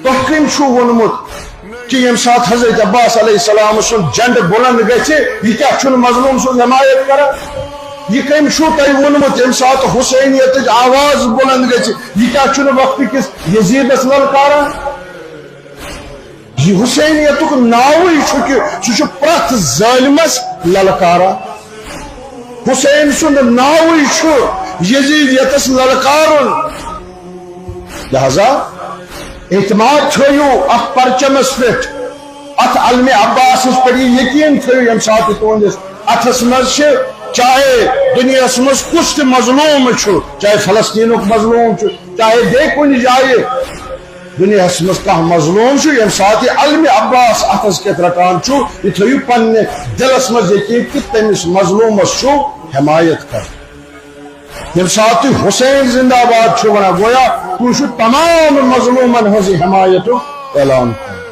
تحقیم چھو ونمت کہ یم سات حضرت عباس علیہ السلام سن جنڈ بلند گژھِ یہ کیا چھن مظلوم سن حمایت کران یہ کم چھو تۄہہِ ونمت یم سات حسینیت آواز بلند گژھِ یہ کیا چھن وقت کس یزیدس للکاران یہ حسینیت ناوی چھُ کہ سہ پرٛٮ۪تھ ظالمس للکاران حسین سند ناوی چھُ یزیدیتس للکارن لہذا اعتماد تھیو ات پرچمس پہ ات علم عباس پہ یہ یقین تھیو یم سات تہندس اتس مز چاہے دنیا مز کس تہ مظلوم چاہے فلسطین مظلوم چاہے بے کن جائے دنیا مز کھانا مظلوم یم سات علم عباس اتس کت رٹان یہ تھیو پنہ دلس مز یقین کہ تمس مظلومس حمایت کر یم سات حسین زندہ باد ونان گویا تو تمام مظلومن ہز حمایت اعلان کر